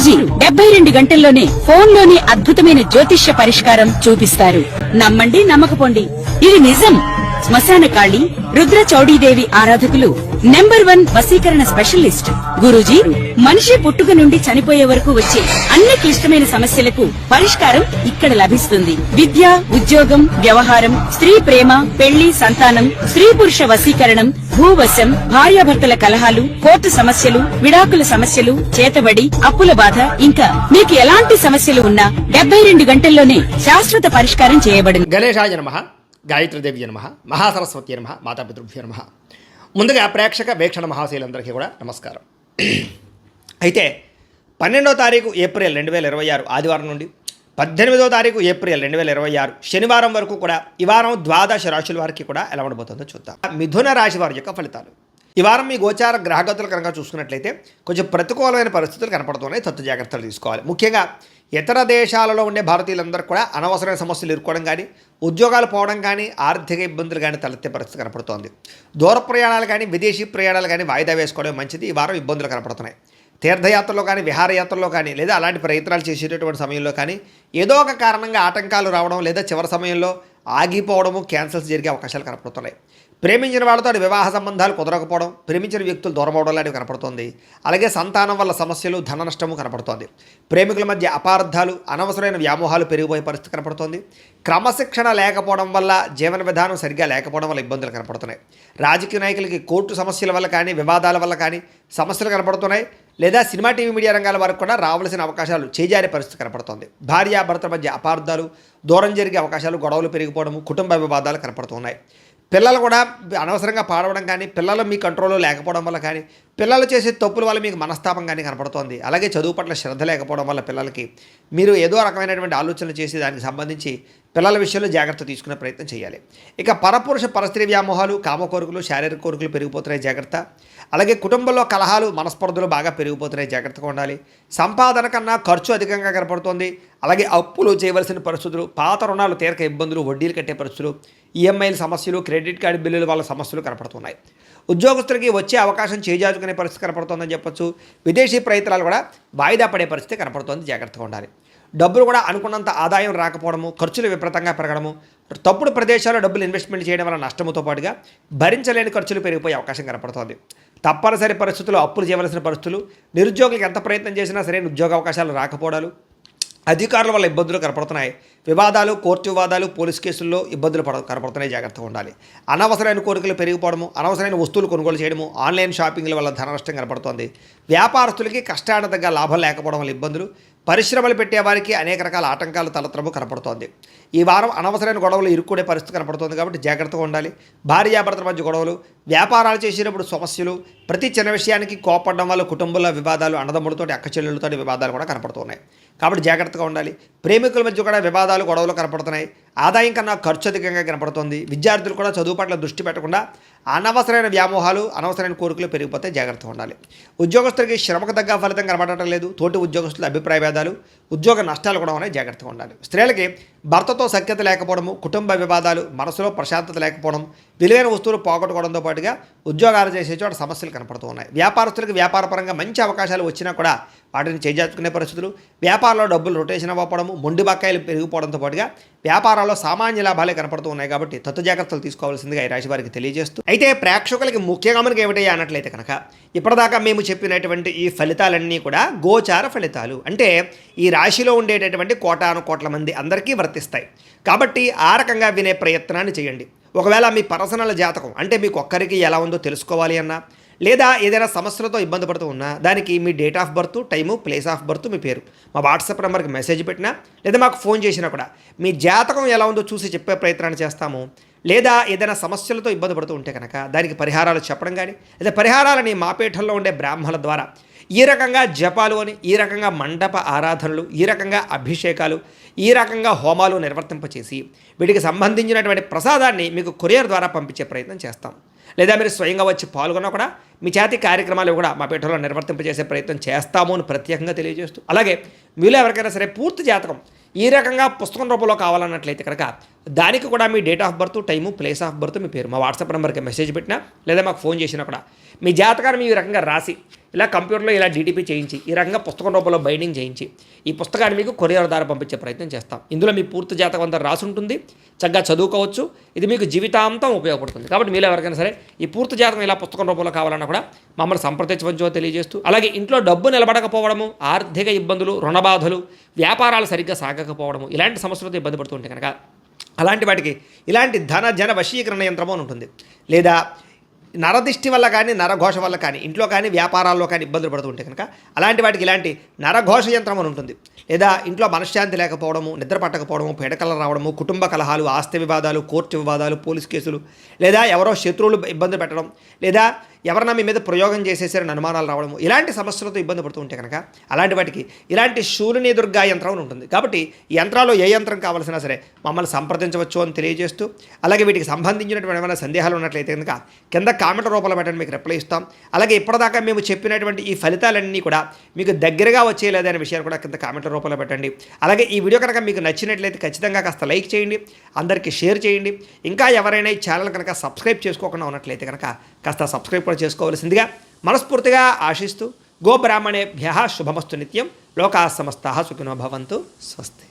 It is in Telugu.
గురూజీ 72 గంటల్లోనే ఫోన్లోని అద్భుతమైన జ్యోతిష్య పరిష్కారం చూపిస్తారు. నమ్మండి, నమ్మకపోండి, ఇది నిజం. శ్మశాన కాళి రుద్ర చౌడీదేవి ఆరాధకులు నంబర్ 1 వశీకరణ స్పెషలిస్ట్. గురూజీ మనిషి పుట్టుక నుండి చనిపోయే వరకు వచ్చే అన్ని క్లిష్టమైన సమస్యలకు పరిష్కారం ఇక్కడ లభిస్తుంది. విద్య, ఉద్యోగం, వ్యవహారం, స్త్రీ ప్రేమ, పెళ్లి, సంతానం, స్త్రీ పురుష వశీకరణం, భూవశం, భార్యాభర్తల కలహాలు, కోర్టు సమస్యలు, విడాకుల సమస్యలు, చేతబడి, అప్పుల బాధ, ఇంకా మీకు ఎలాంటి సమస్యలు ఉన్నా 72 గంటల్లోనే శాశ్వత పరిష్కారం చేయబడింది. గణేశాయ నమః, గాయత్రీదేవి నమః, మహాసరస్వతి నమః, మాతాపితృభ్యో నమః. ముందుగా ప్రేక్షక వీక్షణ మహాశైలందరికీ కూడా నమస్కారం. అయితే 12వ తారీఖు ఏప్రిల్ 2026 ఆదివారం నుండి 18వ తారీఖు ఏప్రిల్ 2026 శనివారం వరకు కూడా ఈ వారం ద్వాదశ రాశుల వారికి కూడా ఎలా ఉండబోతుందో చూద్దాం. మిథున రాశి వారి యొక్క ఫలితాలు. ఈ వారం మీ గోచార గ్రహగతులు కనుక చూసుకున్నట్లయితే కొంచెం ప్రతికూలమైన పరిస్థితులు కనపడుతున్నాయి. తత్తు జాగ్రత్తలు తీసుకోవాలి. ముఖ్యంగా ఇతర దేశాలలో ఉండే భారతీయులందరూ కూడా అనవసరమైన సమస్యలు ఎదుర్కోవడం కానీ, ఉద్యోగాలు పోవడం కానీ, ఆర్థిక ఇబ్బందులు కానీ తలెత్తే పరిస్థితి కనపడుతోంది. దూర ప్రయాణాలు కానీ, విదేశీ ప్రయాణాలు కానీ వాయిదా వేసుకోవడం మంచిది. ఈ వారం ఇబ్బందులు కనపడుతున్నాయి. తీర్థయాత్రలో కానీ, విహారయాత్రలో కానీ, లేదా అలాంటి ప్రయత్నాలు చేసేటటువంటి సమయంలో కానీ ఏదో ఒక కారణంగా ఆటంకాలు రావడం, లేదా చివరి సమయంలో ఆగిపోవడము, క్యాన్సల్స్ జరిగే అవకాశాలు కనపడుతున్నాయి. ప్రేమించిన వాళ్ళతో వివాహ సంబంధాలు కుదరకపోవడం, ప్రేమించిన వ్యక్తులు దూరం అవడం లాంటివి కనపడుతోంది. అలాగే సంతానం వల్ల సమస్యలు, ధన నష్టము కనపడుతోంది. ప్రేమికుల మధ్య అపార్థాలు, అనవసరమైన వ్యామోహాలు పెరిగిపోయే పరిస్థితి కనపడుతోంది. క్రమశిక్షణ లేకపోవడం వల్ల, జీవన విధానం సరిగ్గా లేకపోవడం వల్ల ఇబ్బందులు కనపడుతున్నాయి. రాజకీయ నాయకులకి కోర్టు సమస్యల వల్ల కానీ, వివాదాల వల్ల కానీ సమస్యలు కనపడుతున్నాయి. లేదా సినిమా, టీవీ, మీడియా రంగాల వరకు కూడా రావాల్సిన అవకాశాలు చేజారే పరిస్థితి కనపడుతోంది. భార్యాభర్తల మధ్య అపార్థాలు, దూరం జరిగే అవకాశాలు, గొడవలు పెరిగిపోవడము, కుటుంబ వివాదాలు కనపడుతున్నాయి. పిల్లలు కూడా అనవసరంగా పాడవడం కానీ, పిల్లలు మీ కంట్రోల్లో లేకపోవడం వల్ల కానీ, పిల్లలు చేసే తప్పుల వల్ల మీకు మనస్తాపం కానీ కనపడుతోంది. అలాగే చదువు పట్ల శ్రద్ధ లేకపోవడం వల్ల పిల్లలకి మీరు ఏదో రకమైనటువంటి ఆలోచనలు చేసి దానికి సంబంధించి పిల్లల విషయంలో జాగ్రత్త తీసుకునే ప్రయత్నం చేయాలి. ఇక పరపురుష పరస్త్రీ వ్యామోహాలు, కామ కోరికలు, శారీరక కోరికలు పెరిగిపోతున్నాయి, జాగ్రత్త. అలాగే కుటుంబంలో కలహాలు, మనస్పర్ధలు బాగా పెరిగిపోతున్నాయి, జాగ్రత్తగా ఉండాలి. సంపాదన కన్నా ఖర్చు అధికంగా కనపడుతోంది. అలాగే అప్పులు చేయవలసిన పరిస్థితులు, పాత రుణాలు తీరక ఇబ్బందులు, వడ్డీలు కట్టే పరిస్థితులు, ఈఎంఐల సమస్యలు, క్రెడిట్ కార్డు బిల్లుల వల్ల సమస్యలు కనపడుతున్నాయి. ఉద్యోగస్తులకి వచ్చే అవకాశం చేజార్చుకునే పరిస్థితి కనపడుతోందని చెప్పొచ్చు. విదేశీ ప్రయత్నాలు కూడా వాయిదా పడే పరిస్థితి కనపడుతోంది, జాగ్రత్తగా ఉండాలి. డబ్బులు కూడా అనుకున్నంత ఆదాయం రాకపోవడము, ఖర్చులు విపరీతంగా పెరగడము, తప్పుడు ప్రదేశాల్లో డబ్బులు ఇన్వెస్ట్మెంట్ చేయడం వల్ల నష్టముతో పాటుగా భరించలేని ఖర్చులు పెరిగిపోయే అవకాశం కనపడుతోంది. తప్పనిసరి పరిస్థితుల్లో అప్పులు చేయవలసిన పరిస్థితులు, నిరుద్యోగులకు ఎంత ప్రయత్నం చేసినా సరైన ఉద్యోగ అవకాశాలు రాకపోవడాలు, అధికారుల వల్ల ఇబ్బందులు కనపడుతున్నాయి. వివాదాలు, కోర్టు వివాదాలు, పోలీస్ కేసుల్లో ఇబ్బందులు కనపడుతున్నాయి, జాగ్రత్తగా ఉండాలి. అనవసరమైన కోరికలు పెరిగిపోవడము, అనవసరమైన వస్తువులు కొనుగోలు చేయడము, ఆన్లైన్ షాపింగ్ల వల్ల ధన నష్టం కనపడుతోంది. వ్యాపారస్తులకి కష్టానికి తగ్గ లాభం లేకపోవడం వల్ల ఇబ్బందులు, పరిశ్రమలు పెట్టేవారికి అనేక రకాల ఆటంకాలు తలత్రము కనపడుతోంది. ఈ వారం అనవసరమైన గొడవలు ఇరుక్కునే పరిస్థితి కనపడుతోంది కాబట్టి జాగ్రత్తగా ఉండాలి. భార్యాభర్తల మధ్య గొడవలు, వ్యాపారాలు చేసేటప్పుడు సమస్యలు, ప్రతి చిన్న విషయానికి కోపడడం వల్ల కుటుంబంలో వివాదాలు, అన్నదమ్ములతో, అక్క చెల్లెలతో వివాదాలు కూడా కనపడుతున్నాయి కాబట్టి జాగ్రత్తగా ఉండాలి. ప్రేమికుల మధ్య కూడా వివాదాలు, గొడవలు కనపడుతున్నాయి. ఆదాయం కన్నా ఖర్చు అధికంగా కనపడుతుంది. విద్యార్థులు కూడా చదువు పట్ల దృష్టి పెట్టకుండా అనవసరమైన వ్యామోహాలు, అనవసరమైన కోరికలు పెరిగిపోతే జాగ్రత్తగా ఉండాలి. ఉద్యోగస్తులకి శ్రమకు తగ్గ ఫలితం కనబడటం లేదు. తోటి ఉద్యోగస్తుల అభిప్రాయ భేదాలు, ఉద్యోగ నష్టాలు కూడా ఉన్నాయి, జాగ్రత్తగా ఉండాలి. స్త్రీలకి భర్తతో సఖ్యత లేకపోవడము, కుటుంబ వివాదాలు, మనసులో ప్రశాంతత లేకపోవడం, విలువైన వస్తువులు పోగొట్టుకోవడంతో పాటుగా ఉద్యోగాలు చేసే చోట సమస్యలు కనపడుతూ ఉన్నాయి. వ్యాపారస్తులకు వ్యాపారపరంగా మంచి అవకాశాలు వచ్చినా కూడా వాటిని చేజార్చుకునే పరిస్థితులు, వ్యాపారంలో డబ్బులు రొటేషన్ అవ్వడము, మొండి బకాయిలు పెరిగిపోవడంతో పాటుగా వ్యాపారాల్లో సామాన్య లాభాలే కనపడుతూ ఉన్నాయి కాబట్టి తత్తు జాగ్రత్తలు తీసుకోవాల్సిందిగా ఈ రాశి వారికి తెలియజేస్తూ, అయితే ప్రేక్షకులకి ముఖ్యంగా మనకి ఏమిటయ్యా అన్నట్లయితే కనుక ఇప్పటిదాకా మేము చెప్పినటువంటి ఈ ఫలితాలన్నీ కూడా గోచార ఫలితాలు, అంటే ఈ రాశిలో ఉండేటటువంటి కోటాను కోట్ల మంది అందరికీ వర్తిస్తాయి కాబట్టి ఆ రకంగా వినే ప్రయత్నాన్ని చేయండి. ఒకవేళ మీ పర్సనల్ జాతకం అంటే మీకు ఒక్కరికి ఎలా ఉందో తెలుసుకోవాలి అన్నా, లేదా ఏదైనా సమస్యలతో ఇబ్బంది పడుతూ ఉన్నా దానికి మీ date of birth, time, place of birth, మీ పేరు మా వాట్సాప్ నెంబర్కి మెసేజ్ పెట్టినా లేదా మాకు ఫోన్ చేసినా కూడా మీ జాతకం ఎలా ఉందో చూసి చెప్పే ప్రయత్నాన్ని చేస్తాము. లేదా ఏదైనా సమస్యలతో ఇబ్బంది పడుతూ ఉంటే కనుక దానికి పరిహారాలు చెప్పడం కానీ, లేదా పరిహారాలని మా పీఠంలో ఉండే బ్రాహ్మణుల ద్వారా ఈ రకంగా జపాలు అని, ఈ రకంగా మండప ఆరాధనలు, ఈ రకంగా అభిషేకాలు, ఈ రకంగా హోమాలు నిర్వర్తింపచేసి వీటికి సంబంధించినటువంటి ప్రసాదాన్ని మీకు కొరియర్ ద్వారా పంపించే ప్రయత్నం చేస్తాం. లేదా మీరు స్వయంగా వచ్చి పాల్గొన్నా కూడా మీ చేతి కార్యక్రమాలు కూడా మా పీఠంలో నిర్వర్తింపజేసే ప్రయత్నం చేస్తాము అని ప్రత్యేకంగా తెలియజేస్తూ, అలాగే మీలో ఎవరికైనా సరే పూర్తి జాతకం ఈ రకంగా పుస్తకం రూపంలో కావాలన్నట్లయితే కనుక దానికి కూడా మీ date of birth, time, place of birth, మీ పేరు మా వాట్సాప్ నెంబర్కి మెసేజ్ పెట్టినా లేదా మాకు ఫోన్ చేసినా కూడా మీ జాతకాన్ని ఈ రకంగా రాసి ఇలా కంప్యూటర్లో ఇలా డీటీపీ చేయించి ఈ రకంగా పుస్తకం రూపంలో బైండింగ్ చేయించి ఈ పుస్తకాన్ని మీకు కొరియర్ ద్వారా పంపించే ప్రయత్నం చేస్తాం. ఇందులో మీ పూర్తి జాతకం అంతా రాసి ఉంటుంది, చక్కగా చదువుకోవచ్చు. ఇది మీకు జీవితాంతం ఉపయోగపడుతుంది. కాబట్టి మీరు ఎవరికైనా సరే ఈ పూర్తి జాతకం ఇలా పుస్తకం రూపంలో కావాలన్నా కూడా మమ్మల్ని సంప్రదించవచ్చో తెలియజేస్తూ, అలాగే ఇంట్లో డబ్బు నిలబడకపోవడము, ఆర్థిక ఇబ్బందులు, రుణబాధలు, వ్యాపారాలు సరిగ్గా సాగకపోవడము ఇలాంటి సమస్యలతో ఇబ్బంది పడుతుంటే కనుక అలాంటి వాటికి ఇలాంటి ధన జన వశీకరణ యంత్రము అని ఉంటుంది. లేదా నరదిష్టి వల్ల కానీ నరఘోష వల్ల కానీ ఇంట్లో కానీ వ్యాపారాల్లో కానీ ఇబ్బందులు పడుతుంటే కనుక అలాంటి వాటికి ఇలాంటి నరఘోష యంత్రం అని ఉంటుంది. లేదా ఇంట్లో మనశ్శాంతి లేకపోవడము, నిద్ర పట్టకపోవడము, పీడకలు రావడము, కుటుంబ కలహాలు, ఆస్తి వివాదాలు, కోర్టు వివాదాలు, పోలీస్ కేసులు, లేదా ఎవరో శత్రువులు ఇబ్బంది పెట్టడం, లేదా ఎవరన్నా మీ మీద ప్రయోగం చేసేసారని అనుమానాలు రావడము ఇలాంటి సమస్యలతో ఇబ్బంది పడుతూ ఉంటే కనుక అలాంటి వాటికి ఇలాంటి శూలిని దుర్గా యంత్రం అని ఉంటుంది. కాబట్టి ఈ యంత్రాల్లో ఏ యంత్రం కావాల్సినా సరే మమ్మల్ని సంప్రదించవచ్చు అని తెలియజేస్తూ, అలాగే వీటికి సంబంధించినటువంటి ఏమైనా సందేహాలు ఉన్నట్లయితే కనుక కింద కామెంట్ రూపంలో పెట్టండి, మీకు రిప్లై ఇస్తాం. అలాగే ఇప్పటిదాకా మేము చెప్పినటువంటి ఈ ఫలితాలన్నీ కూడా మీకు దగ్గరగా వచ్చేయలేదనే విషయాన్ని కూడా కింద కామెంట్ రూపంలో పెట్టండి. అలాగే ఈ వీడియో కనుక మీకు నచ్చినట్లయితే ఖచ్చితంగా కాస్త లైక్ చేయండి, అందరికీ షేర్ చేయండి. ఇంకా ఎవరైనా ఈ ఛానల్ కనుక సబ్స్క్రైబ్ చేసుకోకుండా ఉన్నట్లయితే కనుక కాస్త సబ్స్క్రైబ్ కూడా చేసుకోవాల్సిందిగా మనస్ఫూర్తిగా ఆశిస్తూ, గోబ్రాహ్మణేభ్యః శుభమస్తు నిత్యం, లోకాः సమస్తాः సుఖినో భవంతు. స్వస్తి.